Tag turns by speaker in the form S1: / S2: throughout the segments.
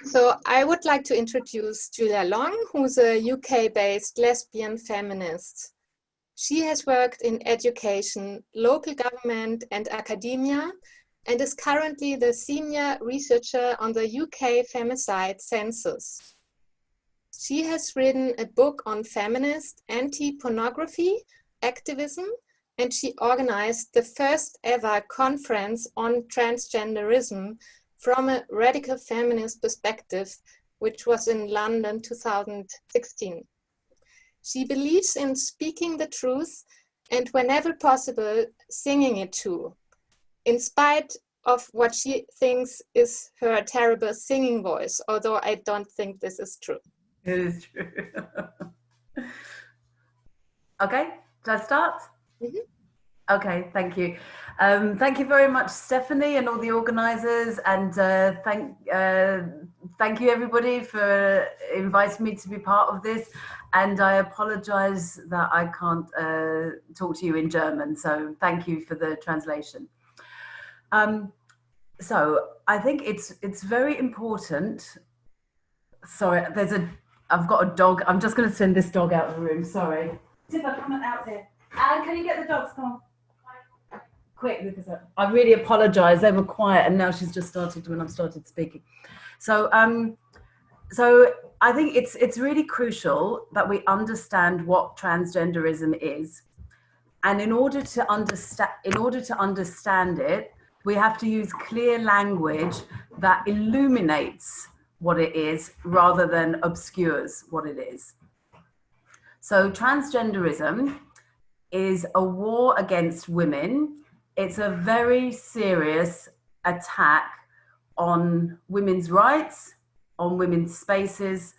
S1: So I would like to introduce Julia Long, who's a UK-based lesbian feminist. She has worked in education, local government, and academia, and is currently the senior researcher on the UK femicide census. She has written a book on feminist anti-pornography activism, and she organized the first ever conference on transgenderism from a radical feminist perspective, which was in London 2016. She believes in speaking the truth and whenever possible, singing it too, in spite of what she thinks is her terrible singing voice, although I don't think this is true.
S2: It is true. Okay, should I start?
S1: Mm-hmm.
S2: Okay, thank you. Thank you very much, Stephanie, and all the organisers, and thank you everybody for inviting me to be part of this. And I apologise that I can't talk to you in German, so thank you for the translation. So I think it's very important. Sorry, I've got a dog. I'm just going to send this dog out of the room. Sorry. Tipper, come out here. And can you get the dogs? Come on. Quick, because I really apologise. They were quiet, and now she's just started when I've started speaking. So I think it's really crucial that we understand what transgenderism is, and in order to understand it, we have to use clear language that illuminates what it is rather than obscures what it is. So transgenderism is a war against women. It's a very serious attack on women's rights, on women's spaces,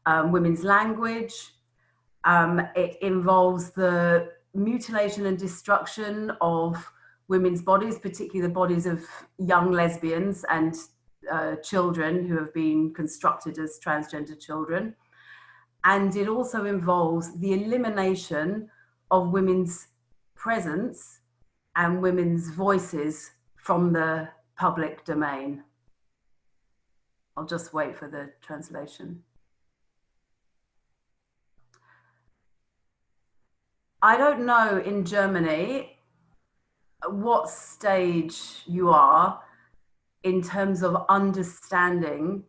S2: women's language. It involves the mutilation and destruction of women's bodies, particularly the bodies of young lesbians and children who have been constructed as transgender children. And it also involves the elimination of women's presence and women's voices from the public domain. I'll just wait for the translation. I don't know in Germany what stage you are in terms of understanding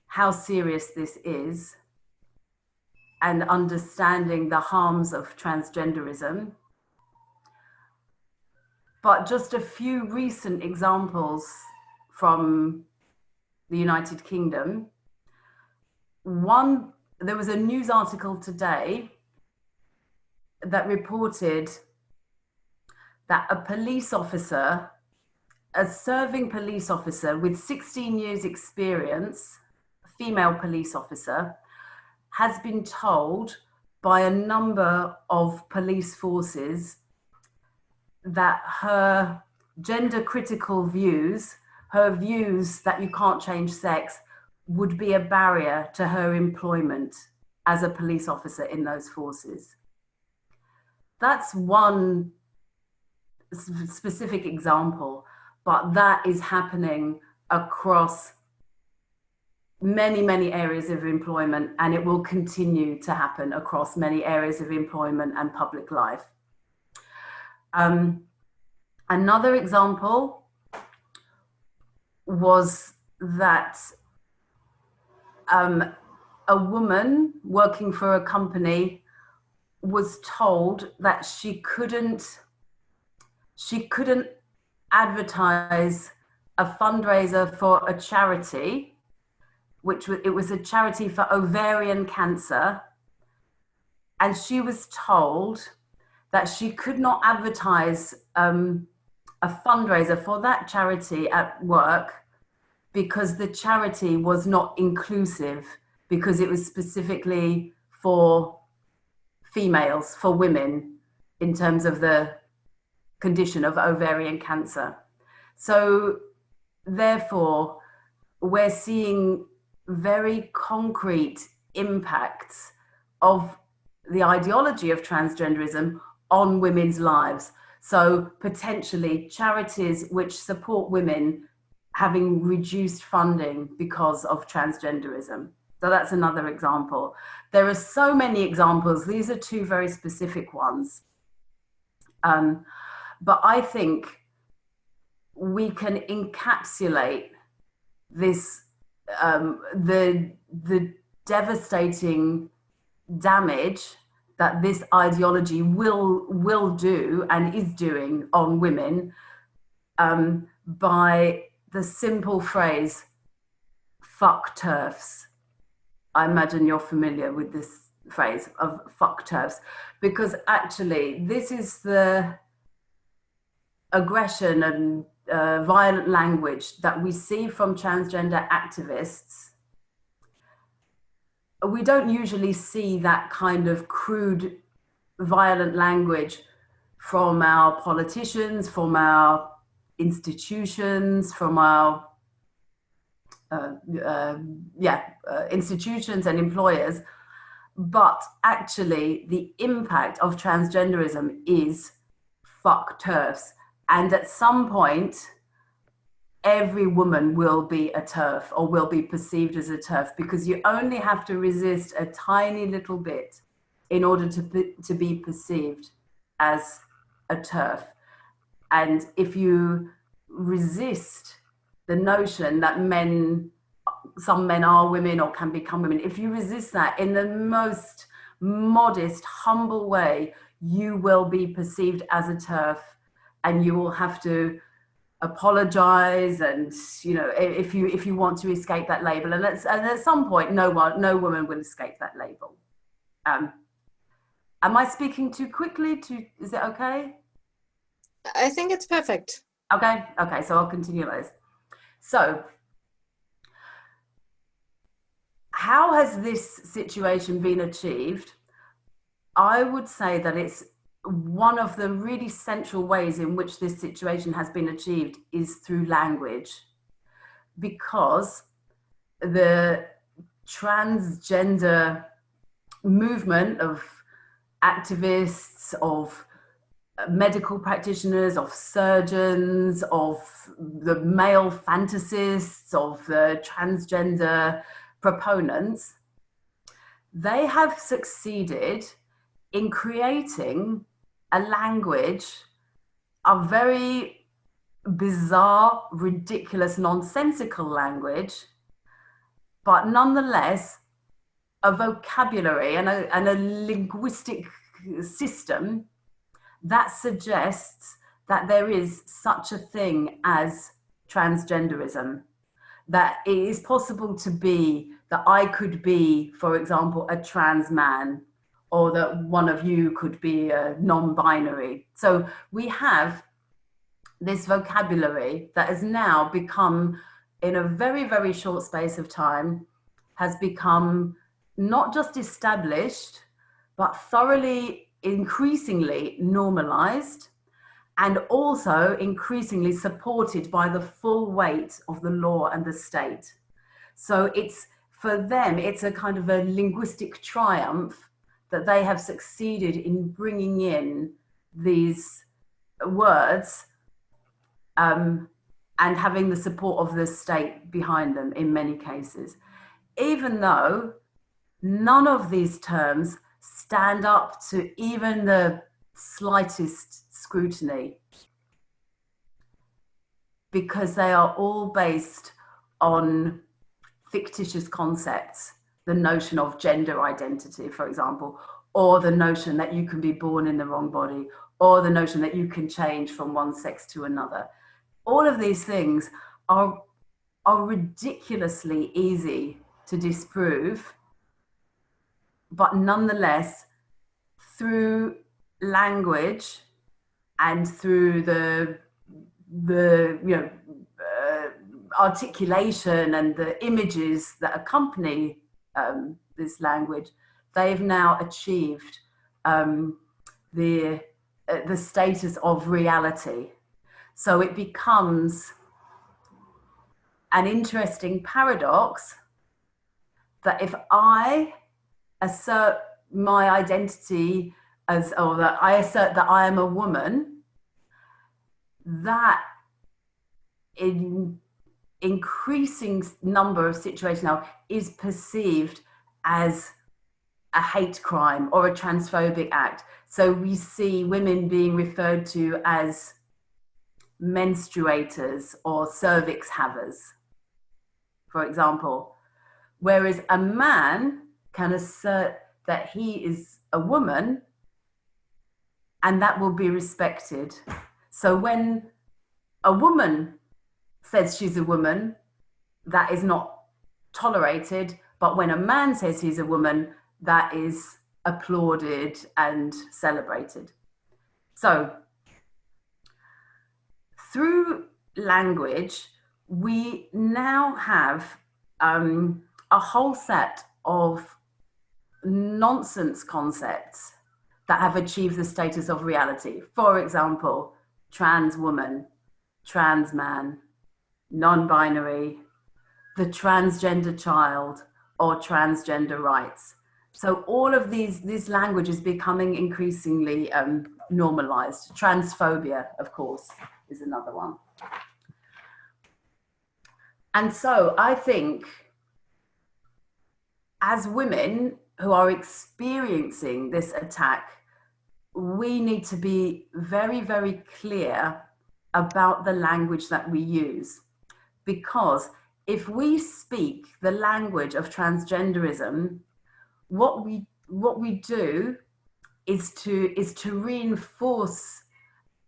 S2: how serious this is and understanding the harms of transgenderism. But just a few recent examples from the United Kingdom. One, there was a news article today that reported that a police officer, a serving police officer with 16 years experience, a female police officer, has been told by a number of police forces that her gender critical views, her views that you can't change sex, would be a barrier to her employment as a police officer in those forces. That's one specific example, but that is happening across many, many areas of employment, and it will continue to happen across many areas of employment and public life. Another example was that a woman working for a company was told that she couldn't advertise a fundraiser for a charity, it was a charity for ovarian cancer, and she was told that she could not advertise a fundraiser for that charity at work because the charity was not inclusive, because it was specifically for females, for women, in terms of the condition of ovarian cancer. So therefore, we're seeing very concrete impacts of the ideology of transgenderism on women's lives. So potentially charities which support women having reduced funding because of transgenderism. So that's another example. There are so many examples. These are two very specific ones. But I think we can encapsulate this, the devastating damage that this ideology will do and is doing on women by the simple phrase, fuck TERFs. I imagine you're familiar with this phrase of fuck TERFs, because actually this is the aggression and violent language that we see from transgender activists. We don't usually see that kind of crude, violent language from our politicians, from our institutions, from our institutions and employers. But actually, the impact of transgenderism is fuck TERFs. And at some point, every woman will be a TERF or will be perceived as a TERF, because you only have to resist a tiny little bit in order to be perceived as a TERF. And if you resist the notion that some men are women or can become women, if you resist that in the most modest, humble way, you will be perceived as a TERF, and you will have to apologize, and if you want to escape that label, and at some point no woman will escape that label. Am I speaking too quickly? Is it okay?
S1: I think it's perfect.
S2: Okay, so I'll continue those. So how has this situation been achieved? I would say that it's one of the really central ways in which this situation has been achieved is through language, because the transgender movement of activists, of medical practitioners, of surgeons, of the male fantasists, of the transgender proponents, they have succeeded in creating a language, a very bizarre, ridiculous, nonsensical language, but nonetheless a vocabulary and a linguistic system that suggests that there is such a thing as transgenderism, that it is possible to be, that I could be, for example, a trans man, or that one of you could be a non-binary. So we have this vocabulary that has now become, in a very, very short space of time, has become not just established, but thoroughly, increasingly normalized, and also increasingly supported by the full weight of the law and the state. So for them, it's a kind of a linguistic triumph that they have succeeded in bringing in these words and having the support of the state behind them in many cases, even though none of these terms stand up to even the slightest scrutiny, because they are all based on fictitious concepts. The notion of gender identity, for example, or the notion that you can be born in the wrong body, or the notion that you can change from one sex to another. All of these things are ridiculously easy to disprove, but nonetheless, through language and through the articulation and the images that accompany this language, they've now achieved the status of reality. So it becomes an interesting paradox that if I assert my identity or that I assert that I am a woman, that increasing number of situations now is perceived as a hate crime or a transphobic act. So we see women being referred to as menstruators or cervix havers, for example, whereas a man can assert that he is a woman and that will be respected. So when a woman says she's a woman, that is not tolerated, but when a man says he's a woman, that is applauded and celebrated. So through language, we now have a whole set of nonsense concepts that have achieved the status of reality. For example, trans woman, trans man, non-binary, the transgender child, or transgender rights. So all of this language is becoming increasingly normalized. Transphobia, of course, is another one. And so I think as women who are experiencing this attack, we need to be very, very clear about the language that we use. Because if we speak the language of transgenderism, what we do is to reinforce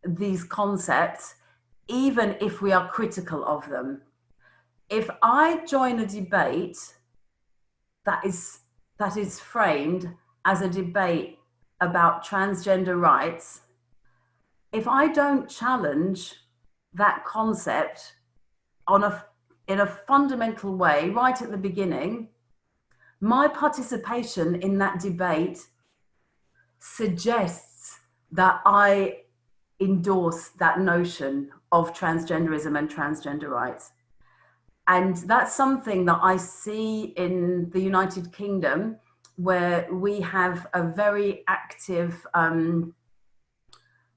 S2: these concepts, even if we are critical of them. If I join a debate that is framed as a debate about transgender rights, if I don't challenge that concept in a fundamental way right at the beginning, my participation in that debate suggests that I endorse that notion of transgenderism and transgender rights. And that's something that I see in the United Kingdom, where we have a very active,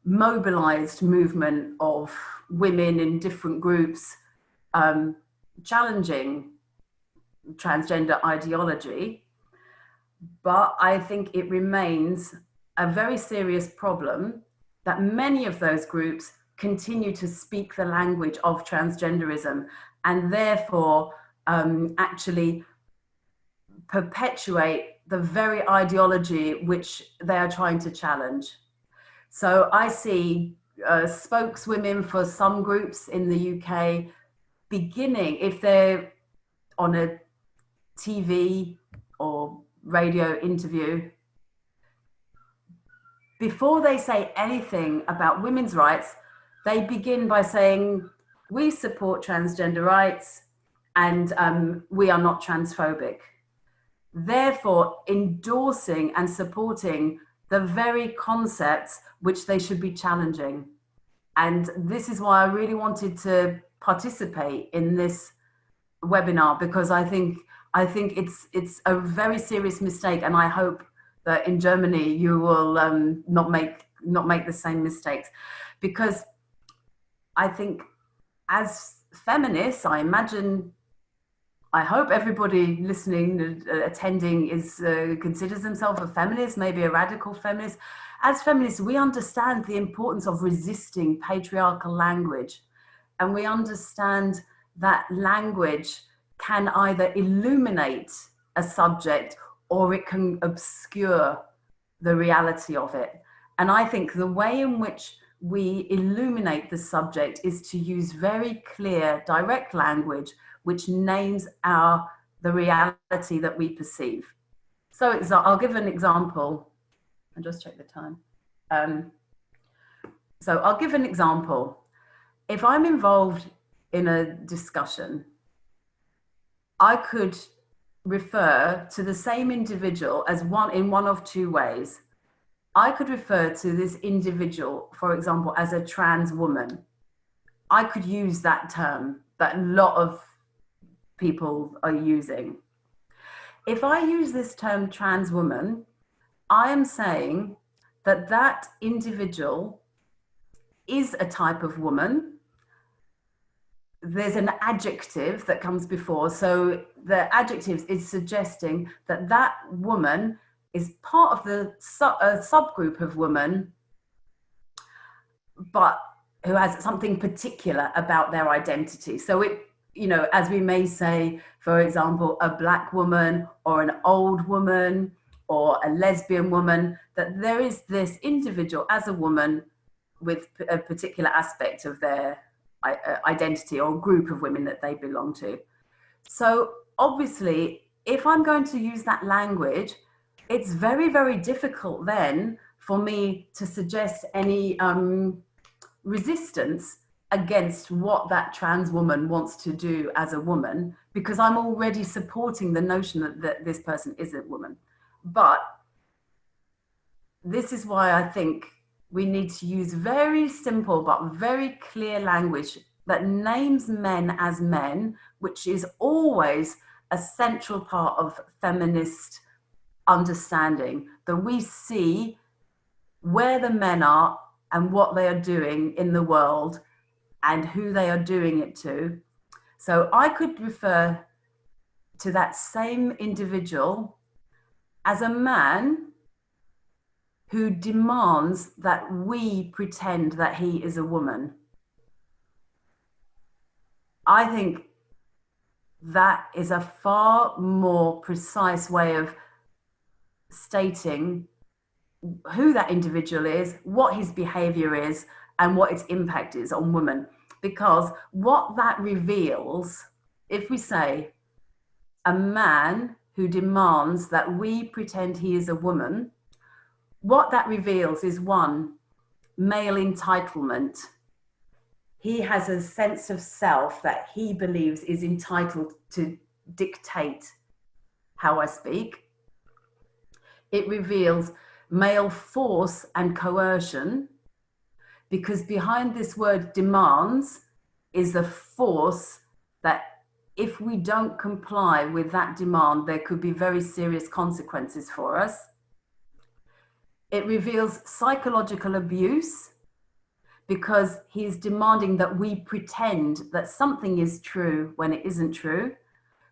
S2: mobilized movement of women in different groups challenging transgender ideology. But I think it remains a very serious problem that many of those groups continue to speak the language of transgenderism and therefore actually perpetuate the very ideology which they are trying to challenge. So I see spokeswomen for some groups in the UK beginning, if they're on a TV or radio interview, before they say anything about women's rights, they begin by saying, we support transgender rights and we are not transphobic. Therefore, endorsing and supporting the very concepts which they should be challenging. And this is why I really wanted to participate in this webinar, because I think it's a very serious mistake, and I hope that in Germany you will not make the same mistakes. Because I think as feminists, I hope everybody listening, attending considers themselves a feminist, maybe a radical feminist. As feminists, we understand the importance of resisting patriarchal language. And we understand that language can either illuminate a subject or it can obscure the reality of it. And I think the way in which we illuminate the subject is to use very clear, direct language which names the reality that we perceive. So I'll give an example. I'll just check the time. So I'll give an example. If I'm involved in a discussion, I could refer to the same individual in one of two ways. I could refer to this individual, for example, as a trans woman. I could use that term that a lot of people are using. If I use this term trans woman, I am saying that that individual is a type of woman there's an adjective that comes before. So the adjective is suggesting that that woman is part of the subgroup of women, but who has something particular about their identity. So it, you know, as we may say, for example, a black woman or an old woman or a lesbian woman, that there is this individual as a woman with a particular aspect of their identity or group of women that they belong to. So obviously, if I'm going to use that language, it's very, very difficult then for me to suggest any resistance against what that trans woman wants to do as a woman, because I'm already supporting the notion that this person is a woman. But this is why I think we need to use very simple but very clear language that names men as men, which is always a central part of feminist understanding, that we see where the men are and what they are doing in the world and who they are doing it to. So I could refer to that same individual as a man who demands that we pretend that he is a woman. I think that is a far more precise way of stating who that individual is, what his behavior is, and what its impact is on women. Because what that reveals, if we say a man who demands that we pretend he is a woman, what that reveals is, one, male entitlement. He has a sense of self that he believes is entitled to dictate how I speak. It reveals male force and coercion, because behind this word demands is the force that if we don't comply with that demand, there could be very serious consequences for us. It reveals psychological abuse, because he's demanding that we pretend that something is true when it isn't true.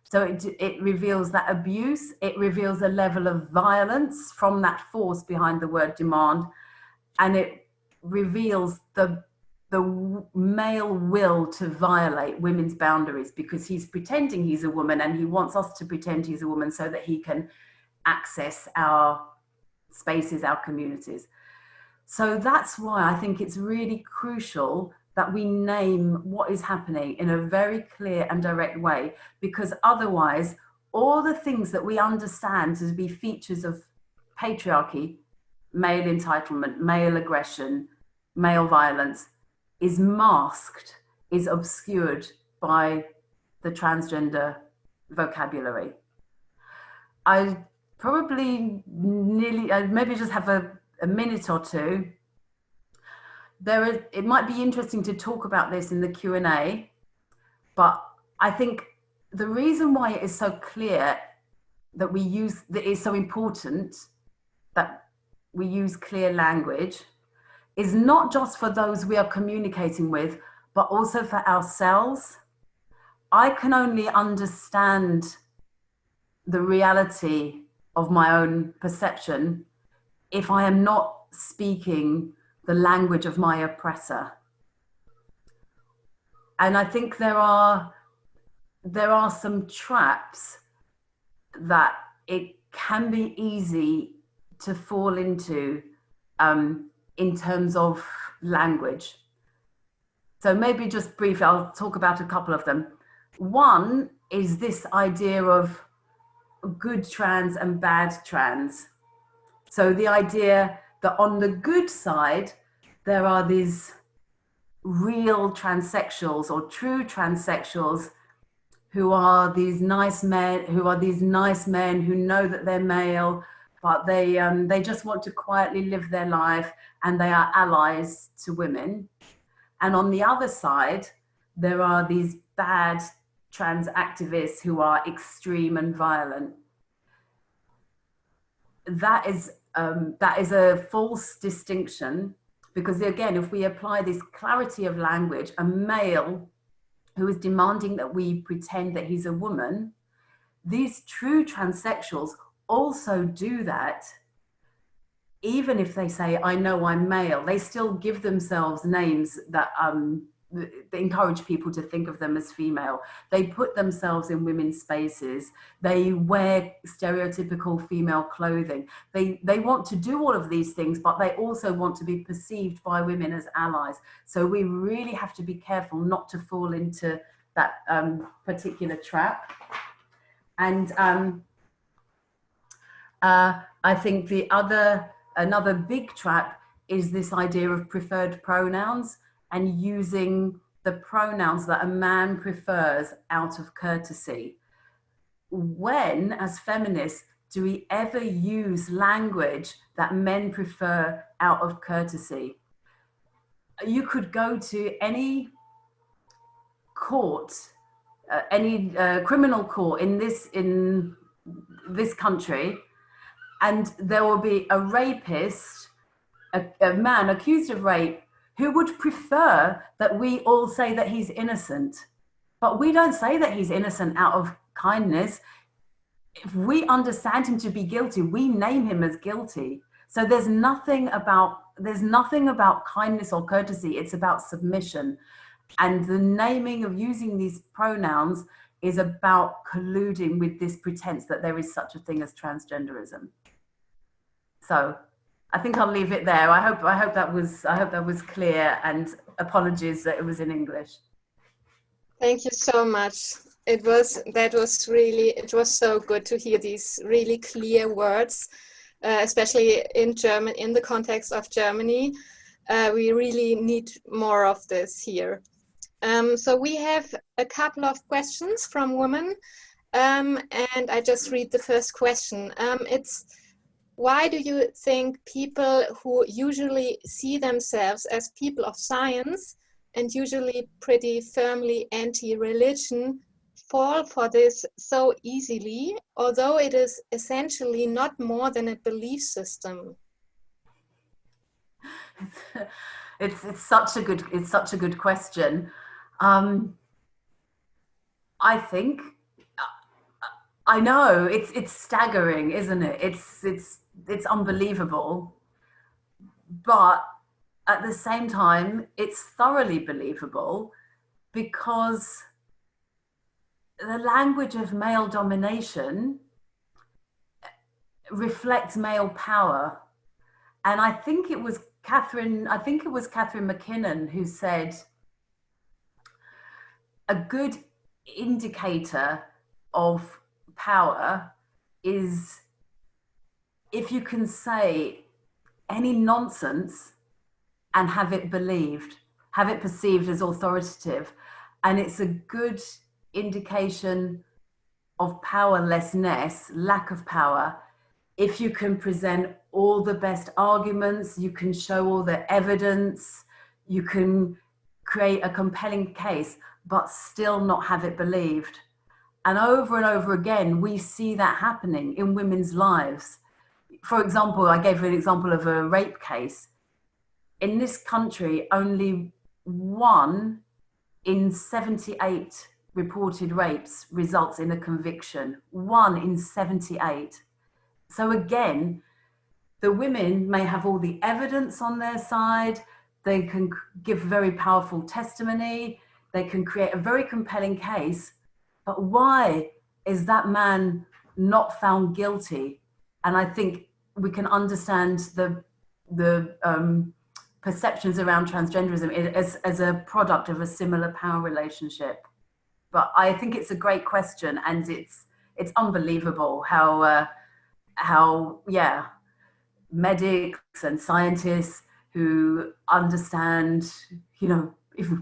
S2: So it reveals that abuse. It reveals a level of violence from that force behind the word demand. And it reveals the male will to violate women's boundaries, because he's pretending he's a woman and he wants us to pretend he's a woman so that he can access our spaces, our communities. So that's why I think it's really crucial that we name what is happening in a very clear and direct way, because otherwise all the things that we understand to be features of patriarchy, male entitlement, male aggression, male violence, is masked, is obscured by the transgender vocabulary. I probably maybe just have a minute or two. It might be interesting to talk about this in the Q&A, but I think the reason why it is so clear that that it's so important that we use clear language is not just for those we are communicating with, but also for ourselves. I can only understand the reality of my own perception if I am not speaking the language of my oppressor. And I think there are some traps that it can be easy to fall into in terms of language. So maybe just briefly, I'll talk about a couple of them. One is this idea of good trans and bad trans. So the idea that on the good side, there are these real transsexuals or true transsexuals who are these nice men who know that they're male, but they just want to quietly live their life, and they are allies to women. And on the other side, there are these bad trans activists who are extreme and violent. That is a false distinction, because again, if we apply this clarity of language, a male who is demanding that we pretend that he's a woman, these true transsexuals also do that. Even if they say, I know I'm male, they still give themselves names that encourage people to think of them as female. They put themselves in women's spaces. They wear stereotypical female clothing. They want to do all of these things, but they also want to be perceived by women as allies. So we really have to be careful not to fall into that particular trap. And I think another big trap is this idea of preferred pronouns and using the pronouns that a man prefers out of courtesy. When, as feminists, do we ever use language that men prefer out of courtesy? You could go to any court, any criminal court in this country, and there will be a rapist, a man accused of rape, who would prefer that we all say that he's innocent. But we don't say that he's innocent out of kindness. If we understand him to be guilty, we name him as guilty. So there's nothing about kindness or courtesy. It's about submission. And the naming of using these pronouns is about colluding with this pretense that there is such a thing as transgenderism. So I think I'll leave it there. I hope that was clear, and apologies that it was in English.
S1: Thank you so much. It was so good to hear these really clear words, especially in German, in the context of Germany. We really need more of this here. So we have a couple of questions from women, and I just read the first question. It's, why do you think people who usually see themselves as people of science and usually pretty firmly anti-religion fall for this so easily, although it is essentially not more than a belief system?
S2: It's such a good question. I think, I know it's staggering, isn't it? It's unbelievable, but at the same time, it's thoroughly believable, because the language of male domination reflects male power. And I think it was Catherine McKinnon who said, a good indicator of power is if you can say any nonsense and have it believed, have it perceived as authoritative. And it's a good indication of powerlessness, lack of power, if you can present all the best arguments, you can show all the evidence, you can create a compelling case, but still not have it believed. And over again, we see that happening in women's lives. For example, I gave an example of a rape case. In this country, only 1 in 78 reported rapes results in a conviction. 1 in 78. So again, the women may have all the evidence on their side, they can give very powerful testimony, they can create a very compelling case, but why is that man not found guilty? And I think we can understand the perceptions around transgenderism as a product of a similar power relationship. But I think it's a great question, and it's unbelievable how medics and scientists who understand, even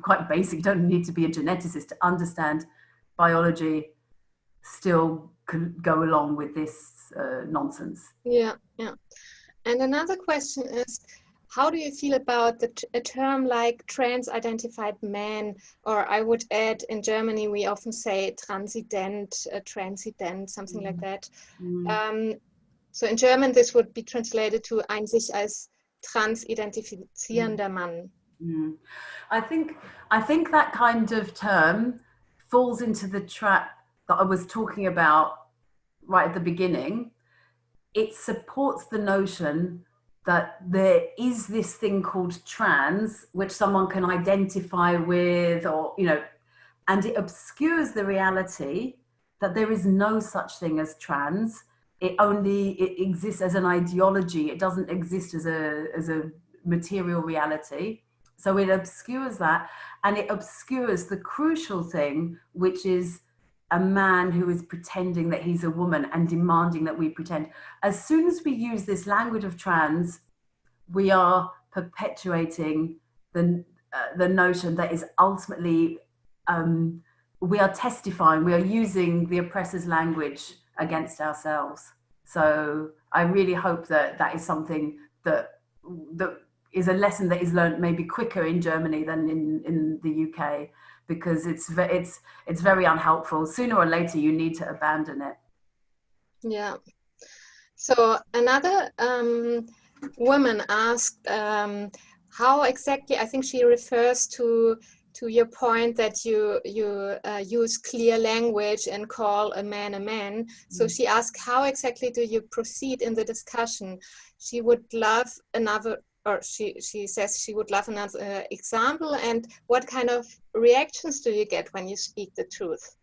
S2: quite basic, you don't need to be a geneticist to understand biology, still can go along with this nonsense.
S1: Yeah. And another question is, how do you feel about a term like trans-identified man, or I would add, in Germany we often say transident, something like that. So in German this would be translated to ein sich als trans identifizierender Mann.
S2: I think that kind of term falls into the trap that I was talking about right at the beginning. It supports the notion that there is this thing called trans, which someone can identify with, or, you know, and it obscures the reality that there is no such thing as trans. It exists as an ideology. It doesn't exist as a material reality. So it obscures that, and it obscures the crucial thing, which is a man who is pretending that he's a woman and demanding that we pretend. As soon as we use this language of trans, we are perpetuating the notion that is ultimately, we are testifying, we are using the oppressor's language against ourselves. So I really hope that that is something that is a lesson that is learned maybe quicker in Germany than in the UK, because it's very unhelpful. Sooner or later, you need to abandon it.
S1: Yeah. So another woman asked how exactly, I think she refers to your point that you use clear language and call a man a man. So she asked, how exactly do you proceed in the discussion? She would love another, or she says she would love another example, and what kind of reactions do you get when you speak the truth?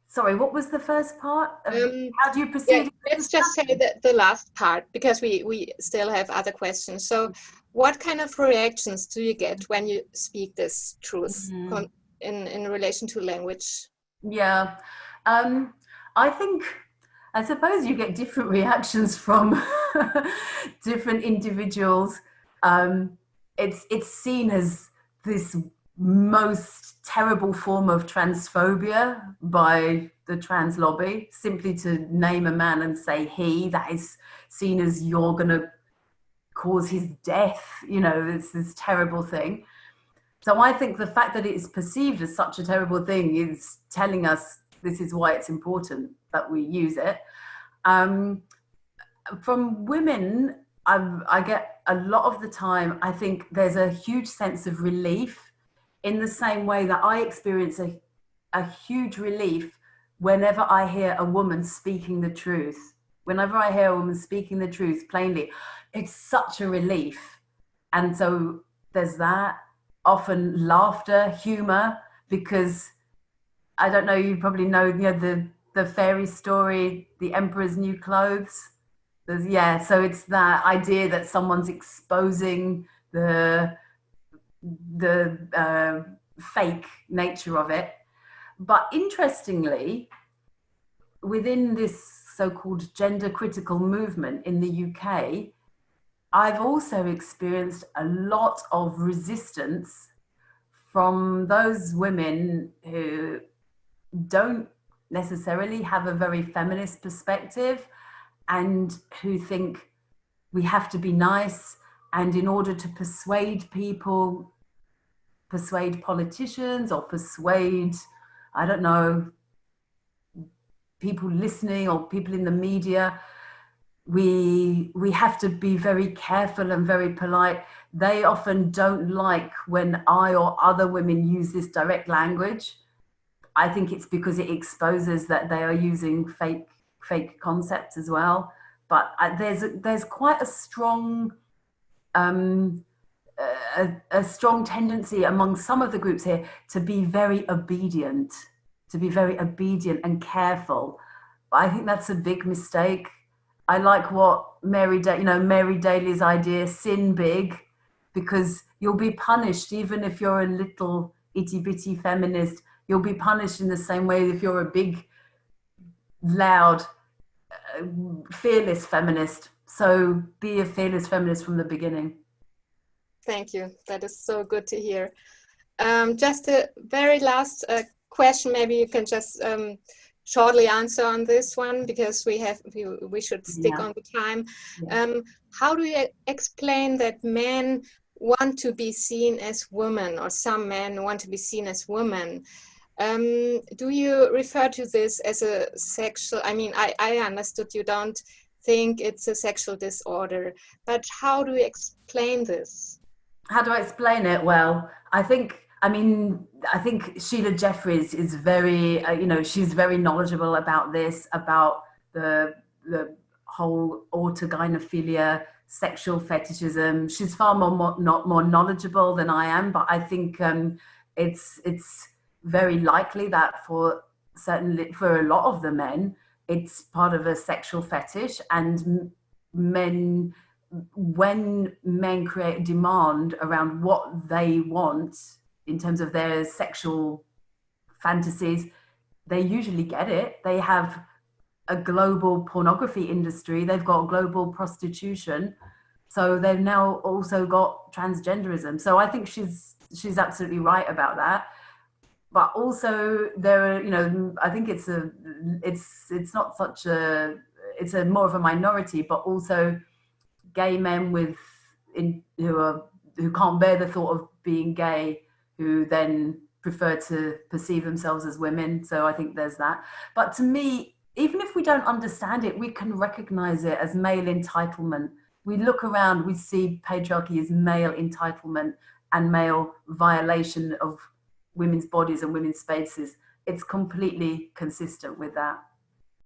S2: Sorry, what was the first part? How do you proceed?
S1: Yeah, let's just say the last part, because we still have other questions. So what kind of reactions do you get when you speak this truth in relation to language?
S2: Yeah, I suppose you get different reactions from different individuals. It's seen as this most terrible form of transphobia by the trans lobby. Simply to name a man and say he, that is seen as you're going to cause his death. You know, it's this terrible thing. So I think the fact that it is perceived as such a terrible thing is telling us this is why it's important that we use it. From women, I get a lot of the time, I think there's a huge sense of relief, in the same way that I experience a huge relief whenever I hear a woman speaking the truth. Whenever I hear a woman speaking the truth plainly, it's such a relief. And so there's that. Often laughter, humor, because I don't know, you probably know, you know, the fairy story, The Emperor's New Clothes. So it's that idea that someone's exposing the fake nature of it. But interestingly, within this so-called gender critical movement in the UK, I've also experienced a lot of resistance from those women who don't necessarily have a very feminist perspective, and who think we have to be nice, and in order to persuade people, persuade politicians, or persuade, I don't know, people listening or people in the media, we have to be very careful and very polite. They often don't like when I or other women use this direct language. I think it's because it exposes that they are using fake concepts as well. But there's quite a strong strong tendency among some of the groups here to be very obedient and careful. I think that's a big mistake. I like what Mary Daly's idea, sin big, because you'll be punished even if you're a little itty bitty feminist. You'll be punished in the same way if you're a big, loud, fearless feminist. So be a fearless feminist from the beginning.
S1: Thank you. That is so good to hear. Just a very last question. Maybe you can just shortly answer on this one, because we should stick on the time. How do you explain that men want to be seen as women, or some men want to be seen as women? Do you refer to this as a sexual, I mean, I understood you don't think it's a sexual disorder, but how do you explain this?
S2: How do I explain it? Well, I think Sheila Jeffries is very, she's very knowledgeable about this, about the whole autogynephilia, sexual fetishism. She's far more knowledgeable than I am, but I think it's very likely that for a lot of the men, it's part of a sexual fetish, and when men create a demand around what they want in terms of their sexual fantasies, they usually get it. They have a global pornography industry, they've got global prostitution, so they've now also got transgenderism. So I think she's absolutely right about that. But also there are, I think it's not such a, it's a more of a minority, but also gay men who can't bear the thought of being gay, who then prefer to perceive themselves as women. So I think there's that. But to me, even if we don't understand it, we can recognize it as male entitlement. We look around, we see patriarchy as male entitlement and male violation of women's bodies and women's spaces. It's completely consistent with that.